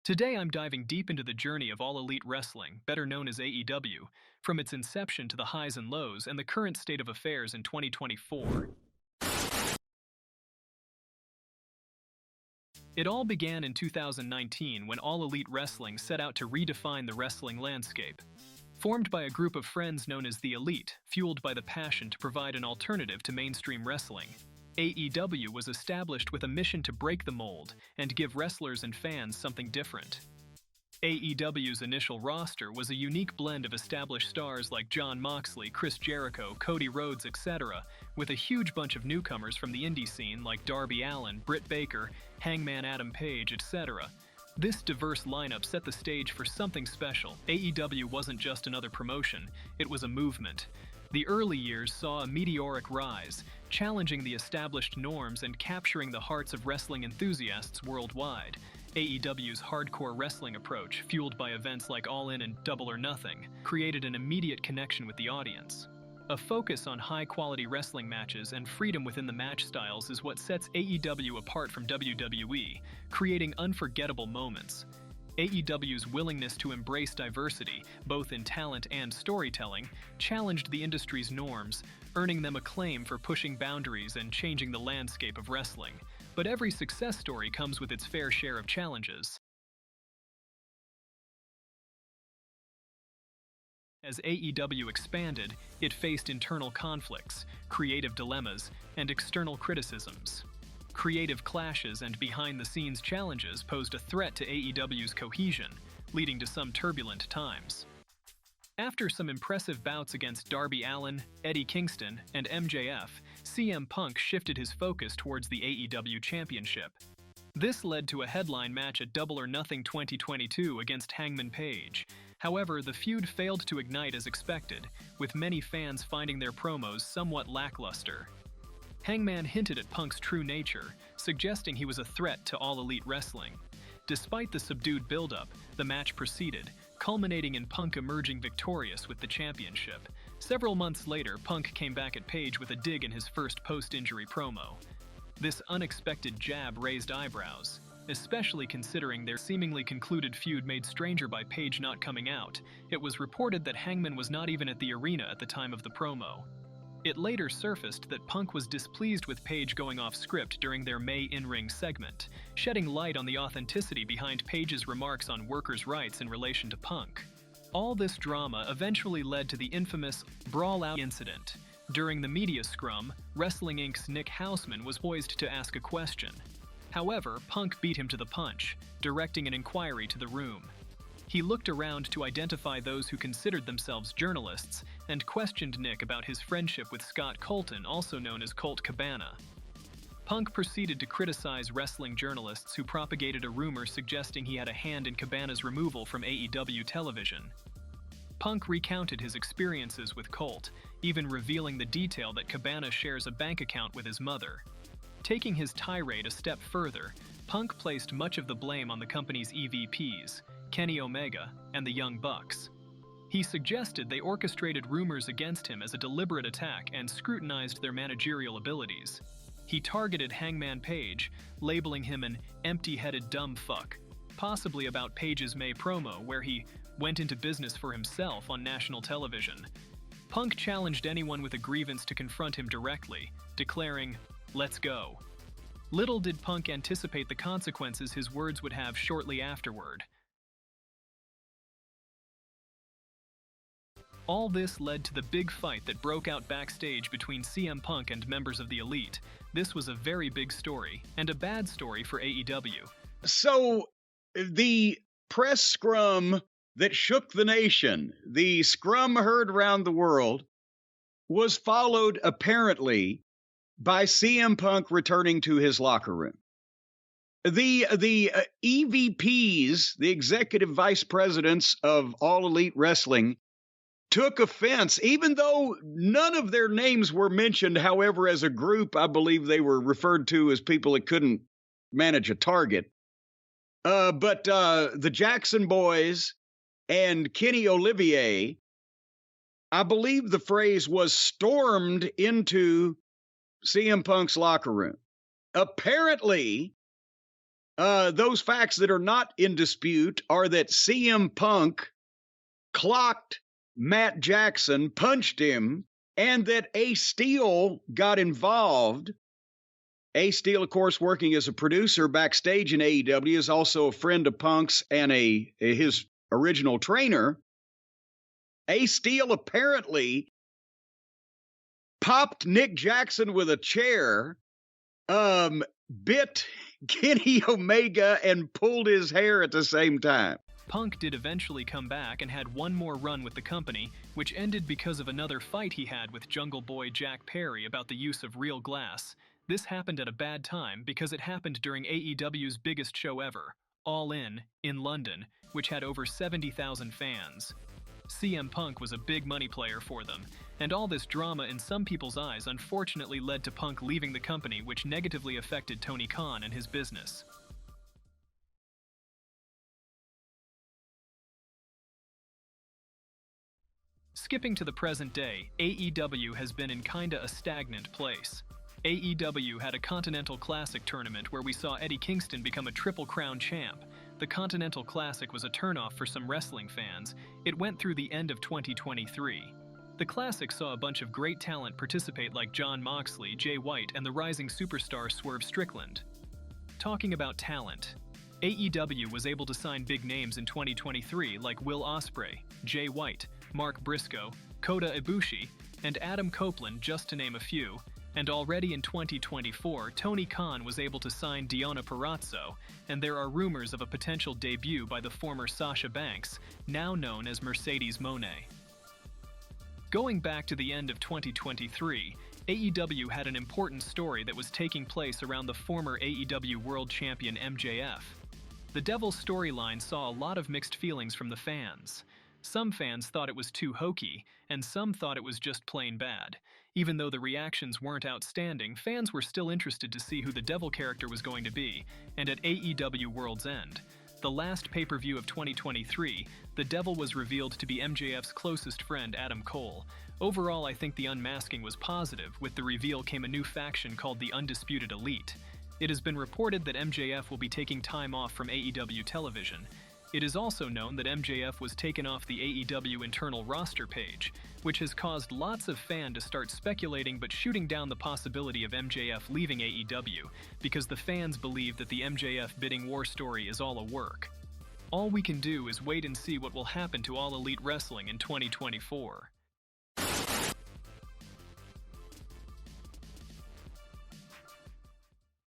Today I'm diving deep into the journey of All Elite Wrestling, better known as AEW, from its inception to the highs and lows and the current state of affairs in 2024. It all began in 2019 when All Elite Wrestling set out to redefine the wrestling landscape. Formed by a group of friends known as the Elite, fueled by the passion to provide an alternative to mainstream wrestling, AEW was established with a mission to break the mold and give wrestlers and fans something different. AEW's initial roster was a unique blend of established stars like Jon Moxley, Chris Jericho, Cody Rhodes, etc., with a huge bunch of newcomers from the indie scene like Darby Allin, Britt Baker, Hangman Adam Page, etc. This diverse lineup set the stage for something special. AEW wasn't just another promotion, it was a movement. The early years saw a meteoric rise, challenging the established norms and capturing the hearts of wrestling enthusiasts worldwide. AEW's hardcore wrestling approach, fueled by events like All In and Double or Nothing, created an immediate connection with the audience. A focus on high-quality wrestling matches and freedom within the match styles is what sets AEW apart from WWE, creating unforgettable moments. AEW's willingness to embrace diversity, both in talent and storytelling, challenged the industry's norms, earning them acclaim for pushing boundaries and changing the landscape of wrestling. But every success story comes with its fair share of challenges. As AEW expanded, it faced internal conflicts, creative dilemmas, and external criticisms. Creative clashes and behind-the-scenes challenges posed a threat to AEW's cohesion, leading to some turbulent times. After some impressive bouts against Darby Allin, Eddie Kingston, and MJF, CM Punk shifted his focus towards the AEW Championship. This led to a headline match at Double or Nothing 2022 against Hangman Page. However, the feud failed to ignite as expected, with many fans finding their promos somewhat lackluster. Hangman hinted at Punk's true nature, suggesting he was a threat to All Elite Wrestling. Despite the subdued build-up, the match proceeded, culminating in Punk emerging victorious with the championship. Several months later, Punk came back at Page with a dig in his first post-injury promo. This unexpected jab raised eyebrows, especially considering their seemingly concluded feud made stranger by Page not coming out. It was reported that Hangman was not even at the arena at the time of the promo. It later surfaced that Punk was displeased with Page going off script during their May in-ring segment, shedding light on the authenticity behind Page's remarks on workers' rights in relation to Punk. All this drama eventually led to the infamous BRAWL incident. During the media scrum, Wrestling Inc.'s Nick Hausman was poised to ask a question. However, Punk beat him to the punch, directing an inquiry to the room. He looked around to identify those who considered themselves journalists and questioned Nick about his friendship with Scott Colton, also known as Colt Cabana. Punk proceeded to criticize wrestling journalists who propagated a rumor suggesting he had a hand in Cabana's removal from AEW television. Punk recounted his experiences with Colt, even revealing the detail that Cabana shares a bank account with his mother. Taking his tirade a step further, Punk placed much of the blame on the company's EVPs, Kenny Omega, and the Young Bucks. He suggested they orchestrated rumors against him as a deliberate attack and scrutinized their managerial abilities. He targeted Hangman Page, labeling him an empty-headed dumb fuck, possibly about Page's May promo where he went into business for himself on national television. Punk challenged anyone with a grievance to confront him directly, declaring, "Let's go." Little did Punk anticipate the consequences his words would have shortly afterward. All this led to the big fight that broke out backstage between CM Punk and members of the Elite. This was a very big story, and a bad story for AEW. So, the press scrum that shook the nation, the scrum heard around the world, was followed apparently by CM Punk returning to his locker room. The EVPs, the executive vice presidents of All Elite Wrestling, took offense, even though none of their names were mentioned. However, as a group, I believe they were referred to as people that couldn't manage a target. But the Jackson Boys and Kenny Olivier, I believe the phrase was stormed into CM Punk's locker room. Apparently, Those facts that are not in dispute are that CM Punk clocked Matt Jackson, punched him, and that Ace Steel got involved. Ace Steel, of course, working as a producer backstage in AEW, is also a friend of Punk's and his original trainer. Ace Steel apparently popped Nick Jackson with a chair, bit Kenny Omega, and pulled his hair at the same time. Punk did eventually come back and had one more run with the company, which ended because of another fight he had with Jungle Boy Jack Perry about the use of real glass. This happened at a bad time because it happened during AEW's biggest show ever, All In London, which had over 70,000 fans. CM Punk was a big money player for them, and all this drama in some people's eyes unfortunately led to Punk leaving the company, which negatively affected Tony Khan and his business. Skipping to the present day, AEW has been in kinda a stagnant place. AEW had a Continental Classic tournament where we saw Eddie Kingston become a Triple Crown champ. The Continental Classic was a turnoff for some wrestling fans. It went through the end of 2023. The Classic saw a bunch of great talent participate like Jon Moxley, Jay White, and the rising superstar Swerve Strickland. Talking about talent, AEW was able to sign big names in 2023 like Will Ospreay, Jay White, Mark Briscoe, Kota Ibushi, and Adam Copeland, just to name a few. And already in 2024, Tony Khan was able to sign Deonna Purrazzo, and there are rumors of a potential debut by the former Sasha Banks, now known as Mercedes Moné. Going back to the end of 2023, AEW had an important story that was taking place around the former AEW World Champion MJF. The Devil's storyline saw a lot of mixed feelings from the fans. Some fans thought it was too hokey, and some thought it was just plain bad. Even though the reactions weren't outstanding, fans were still interested to see who the Devil character was going to be, and at AEW World's End, the last pay-per-view of 2023, the Devil was revealed to be MJF's closest friend Adam Cole. Overall, I think the unmasking was positive. With the reveal came a new faction called the Undisputed Elite. It has been reported that MJF will be taking time off from AEW television. It is also known that MJF was taken off the AEW internal roster page, which has caused lots of fans to start speculating but shooting down the possibility of MJF leaving AEW, because the fans believe that the MJF bidding war story is all a work. All we can do is wait and see what will happen to All Elite Wrestling in 2024.